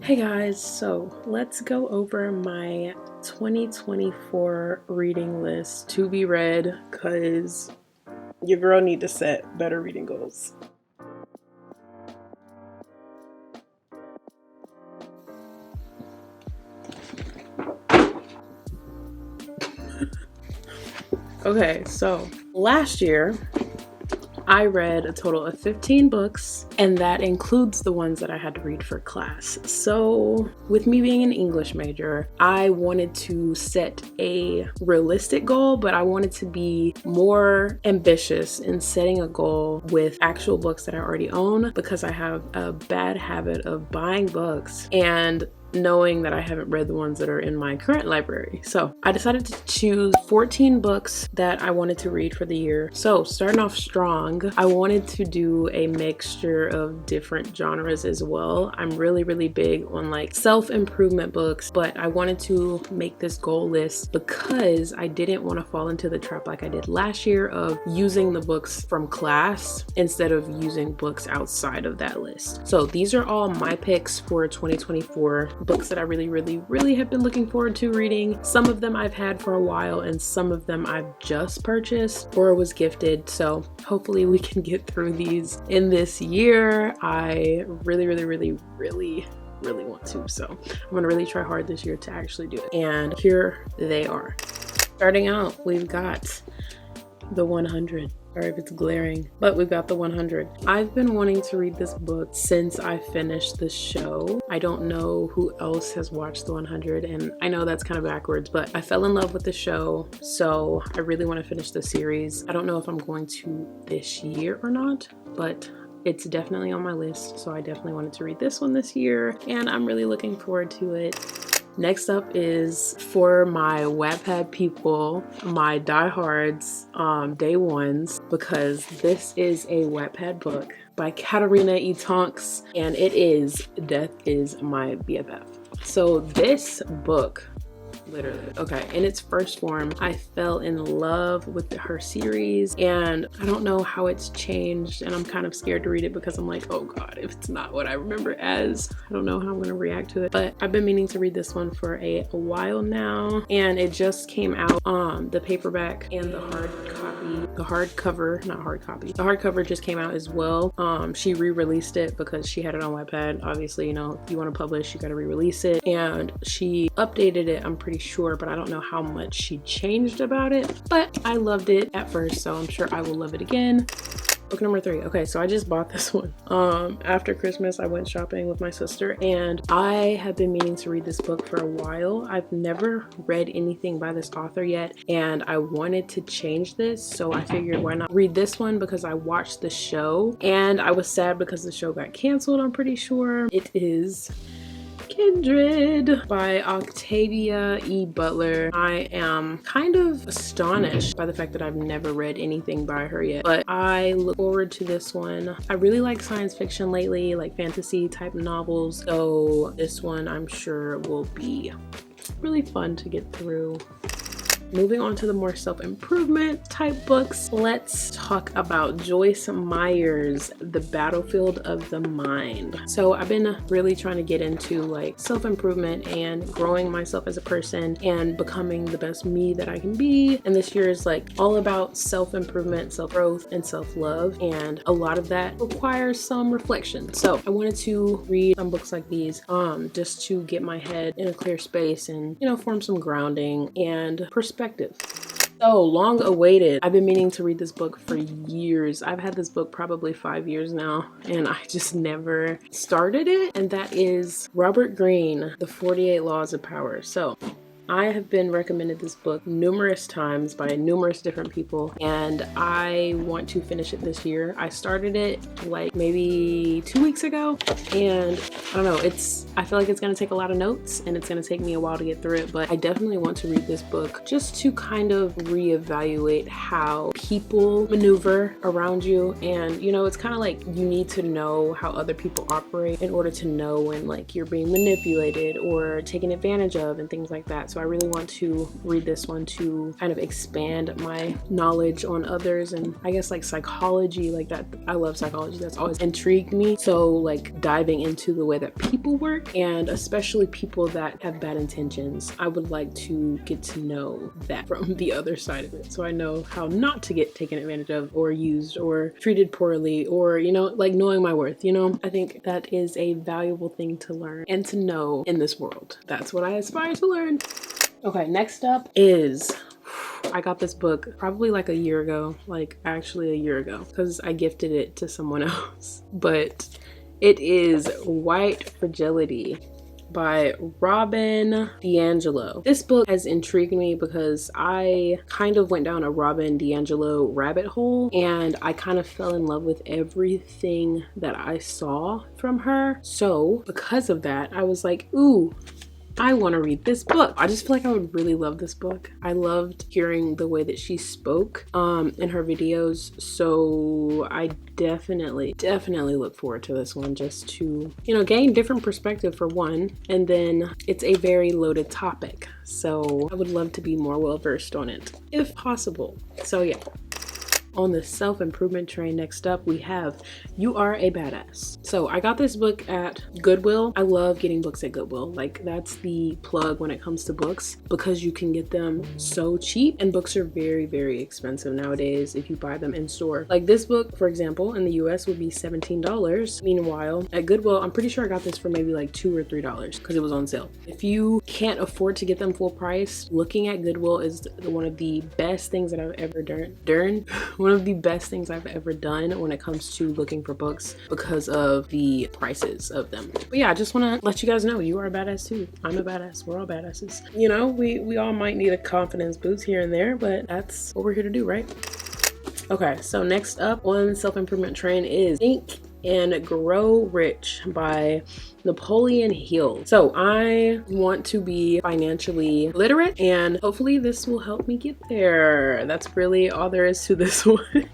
Hey guys, so let's go over my 2024 reading list to be read because your girl need to set better reading goals. Okay, so last year I read a total of 15 books, and that includes the ones that I had to read for class. So with me being an English major, I wanted to set a realistic goal, but I wanted to be more ambitious in setting a goal with actual books that I already own, because I have a bad habit of buying books and knowing that I haven't read the ones that are in my current library. So I decided to choose 14 books that I wanted to read for the year. So starting off strong, I wanted to do a mixture of different genres as well. I'm really big on like self-improvement books, but I wanted to make this goal list because I didn't want to fall into the trap like I did last year of using the books from class instead of using books outside of that list. So these are all my picks for 2024. Books that I really have been looking forward to reading. Some of them I've had for a while and some of them I've just purchased or was gifted. So hopefully we can get through these in this year. I really want to. So I'm gonna really try hard this year to actually do it. And here they are. Starting out, we've got the 100. Sorry if it's glaring, but we've got the 100. I've been wanting to read this book since I finished the show. I don't know who else has watched the 100, and I know that's kind of backwards, but I fell in love with the show, so I really want to finish the series. I don't know if I'm going to this year or not, but it's definitely on my list, so I definitely wanted to read this one this year, and I'm really looking forward to it. Next up is for my Wattpad people, my diehards, day ones, because this is a Wattpad book by Katarina E. Tonks, and it is Death is My BFF. So this book, literally, okay, in its first form, I fell in love with her series, and I don't know how it's changed, and I'm kind of scared to read it because I'm like, oh god, if it's not what I remember as, I don't know how I'm gonna react to it. But I've been meaning to read this one for a while now, and it just came out, the paperback and the hardcover just came out as well. She re-released it because she had it on Wattpad. Obviously, you know, if you want to publish, you got to re-release it, and she updated it, I'm pretty sure, but I don't know how much she changed about it. But I loved it at first, so I'm sure I will love it again. Book number 3. Okay, so I just bought this one. After Christmas, I went shopping with my sister, and I have been meaning to read this book for a while. I've never read anything by this author yet, and I wanted to change this, so I figured why not read this one, because I watched the show, and I was sad because the show got canceled, I'm pretty sure. It is Kindred by Octavia E. Butler. I am kind of astonished by the fact that I've never read anything by her yet, but I look forward to this one. I really like science fiction lately, like fantasy type novels, so this one I'm sure will be really fun to get through. Moving on to the more self-improvement type books, let's talk about Joyce Meyer's The Battlefield of the Mind. So I've been really trying to get into like self-improvement and growing myself as a person and becoming the best me that I can be. And this year is like all about self-improvement, self-growth, and self-love. And a lot of that requires some reflection. So I wanted to read some books like these just to get my head in a clear space and, you know, form some grounding and perspective. So long awaited. I've been meaning to read this book for years. I've had this book probably 5 years now, and I just never started it. And that is Robert Greene, The 48 Laws of Power. So I have been recommended this book numerous times by numerous different people, and I want to finish it this year. I started it like maybe 2 weeks ago, and I don't know, I feel like it's gonna take a lot of notes and it's gonna take me a while to get through it, but I definitely want to read this book just to kind of reevaluate how people maneuver around you. And you know, it's kind of like you need to know how other people operate in order to know when like you're being manipulated or taken advantage of and things like that. So So I really want to read this one to kind of expand my knowledge on others, and I guess like psychology, like that. I love psychology. That's always intrigued me. So like diving into the way that people work, and especially people that have bad intentions, I would like to get to know that from the other side of it, so I know how not to get taken advantage of or used or treated poorly, or, you know, like knowing my worth. You know, I think that is a valuable thing to learn and to know in this world. That's what I aspire to learn. Okay, next up is, I got this book probably like a year ago, like actually a year ago, because I gifted it to someone else. But it is White Fragility by Robin DiAngelo. This book has intrigued me because I kind of went down a Robin DiAngelo rabbit hole, and I kind of fell in love with everything that I saw from her. So because of that, I was like, ooh, I want to read this book. I just feel like I would really love this book. I loved hearing the way that she spoke in her videos. So I definitely look forward to this one, just to, you know, gain different perspective for one. And then it's a very loaded topic. So I would love to be more well versed on it if possible. So yeah. On the self-improvement train, next up we have You Are a Badass. So I got this book at Goodwill. I love getting books at Goodwill. Like, that's the plug when it comes to books, because you can get them so cheap, and books are very, very expensive nowadays if you buy them in store. Like this book, for example, in the US would be $17. Meanwhile, at Goodwill, I'm pretty sure I got this for maybe like $2 or $3 because it was on sale. If you can't afford to get them full price, looking at Goodwill is one of the best things that I've ever done. One of the best things I've ever done when it comes to looking for books, because of the prices of them. But yeah, I just want to let you guys know you are a badass too. I'm a badass. We're all badasses. You know, we all might need a confidence boost here and there, but that's what we're here to do, right? Okay, so next up on self-improvement train is Think and Grow Rich by Napoleon Hill. So I want to be financially literate, and hopefully this will help me get there. That's really all there is to this one.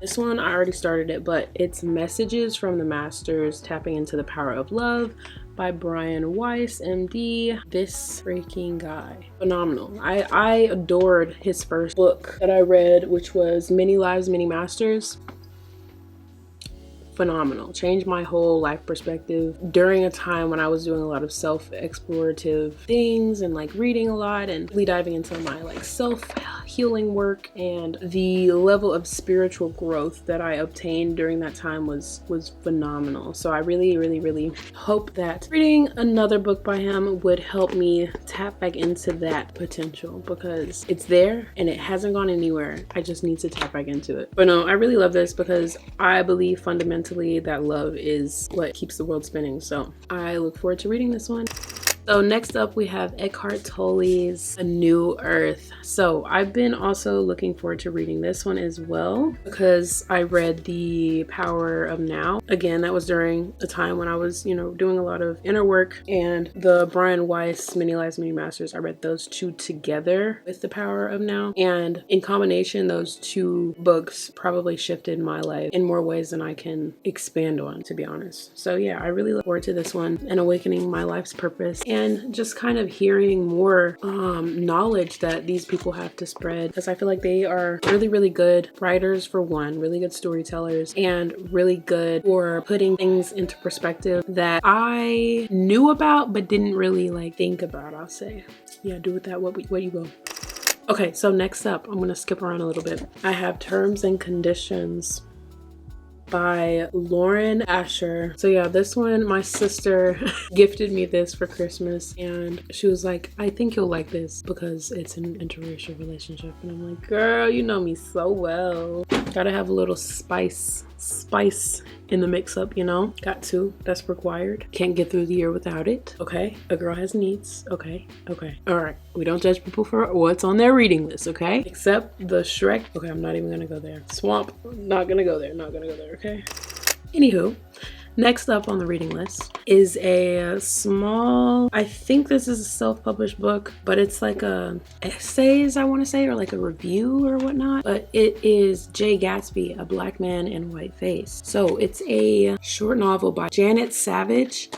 This one, I already started it, but it's Messages from the Masters, Tapping into the Power of Love by Brian Weiss, MD. This freaking guy, phenomenal. I adored his first book that I read, which was Many Lives, Many Masters. Phenomenal. Changed my whole life perspective during a time when I was doing a lot of self-explorative things and like reading a lot and really diving into my like self-healing work, and the level of spiritual growth that I obtained during that time was phenomenal. So I really hope that reading another book by him would help me tap back into that potential, because it's there and it hasn't gone anywhere. I just need to tap back into it. But no, I really love this because I believe fundamentally that love is what keeps the world spinning. So I look forward to reading this one. So next up we have Eckhart Tolle's A New Earth. So I've been also looking forward to reading this one as well, because I read The Power of Now. Again, that was during a time when I was, you know, doing a lot of inner work, and the Brian Weiss Many Lives, Many Masters, I read those two together with The Power of Now. And in combination, those two books probably shifted my life in more ways than I can expand on, to be honest. So yeah, I really look forward to this one and awakening my life's purpose, and just kind of hearing more knowledge that these people have to spread, because I feel like they are really good writers, for one, really good storytellers, and really good for putting things into perspective that I knew about but didn't really like think about, I'll say. Yeah, do with that what you will. Okay, so next up, I'm gonna skip around a little bit. I have Terms and Conditions by Lauren Asher. So yeah, this one, my sister gifted me this for Christmas, and she was like, I think you'll like this because it's an interracial relationship. And I'm like, girl, you know me so well. Gotta have a little spice in the mix up, you know? Got to. That's required. Can't get through the year without it. Okay? A girl has needs. Okay? Okay. All right. We don't judge people for what's on their reading list, okay? Except the Shrek. Okay, I'm not even gonna go there. Swamp. Not gonna go there. Not gonna go there, okay? Anywho, next up on the reading list is a small, I think this is a self-published book, but it's like a essays, I want to say, or like a review or whatnot. But it is Gatsby, A Black Man in White Face. So it's a short novel by Janet Savage.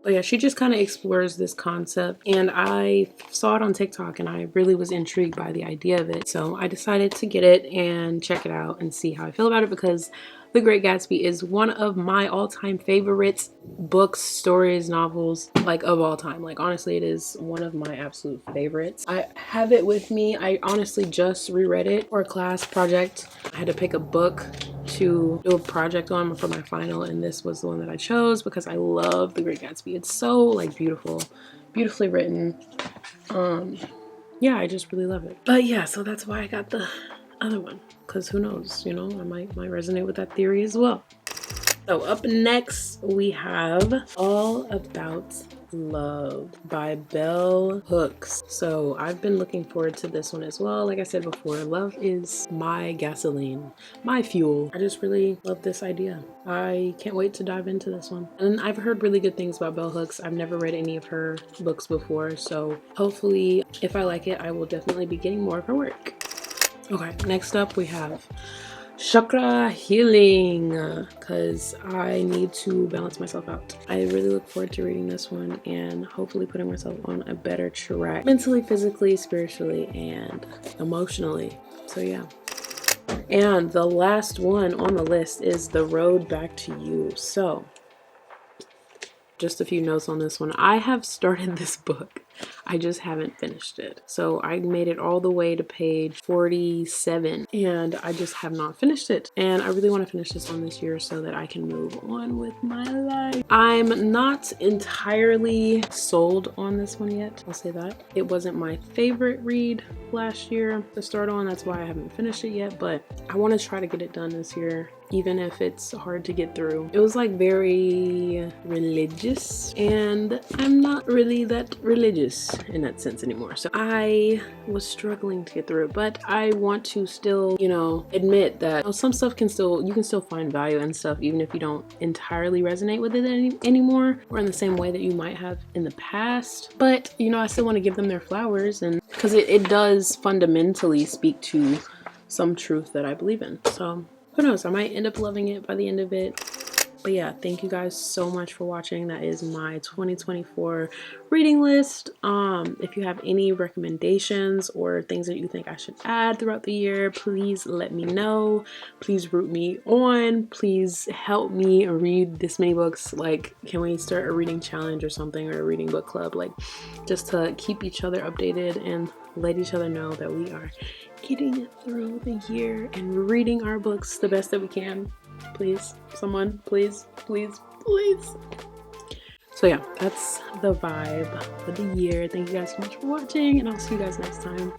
But yeah, she just kind of explores this concept, and I saw it on TikTok and I really was intrigued by the idea of it. So I decided to get it and check it out and see how I feel about it, because The Great Gatsby is one of my all-time favorites books, stories, novels, like of all time. Like honestly, it is one of my absolute favorites. I have it with me. I honestly just reread it for a class project. I had to pick a book to do a project on for my final, and this was the one that I chose because I love The Great Gatsby. It's so like beautifully written. Yeah, I just really love it. But yeah, so that's why I got the other one, because who knows, you know, I might resonate with that theory as well. So up next we have All About Love by Bell Hooks. So I've been looking forward to this one as well. Like I said before, love is my gasoline, my fuel. I just really love this idea. I can't wait to dive into this one. And I've heard really good things about Bell Hooks. I've never read any of her books before, so hopefully if I like it, I will definitely be getting more of her work. Okay, next up we have chakra healing, because I need to balance myself out. I really look forward to reading this one and hopefully putting myself on a better track mentally, physically, spiritually, and emotionally. So yeah. And the last one on the list is The Road Back to You. So just a few notes on this one. I have started this book. I just haven't finished it. So I made it all the way to page 47 and I just have not finished it. And I really want to finish this one this year so that I can move on with my life. I'm not entirely sold on this one yet. I'll say that. It wasn't my favorite read last year to start on. That's why I haven't finished it yet, but I want to try to get it done this year, even if it's hard to get through. It was like very religious, and I'm not really that religious in that sense anymore. So I was struggling to get through it, but I want to still, you know, admit that some stuff you can still find value in stuff, even if you don't entirely resonate with it anymore, or in the same way that you might have in the past. But, you know, I still want to give them their flowers, and because it does fundamentally speak to some truth that I believe in. So who knows, I might end up loving it by the end of it. But yeah, thank you guys so much for watching. That is my 2024 reading list. If you have any recommendations or things that you think I should add throughout the year, please let me know. Please root me on. Please help me read this many books. Like, can we start a reading challenge or something, or a reading book club? Like, just to keep each other updated and let each other know that we are getting through the year and reading our books the best that we can. Please, someone, please. So yeah, that's the vibe for the year. Thank you guys so much for watching, and I'll see you guys next time.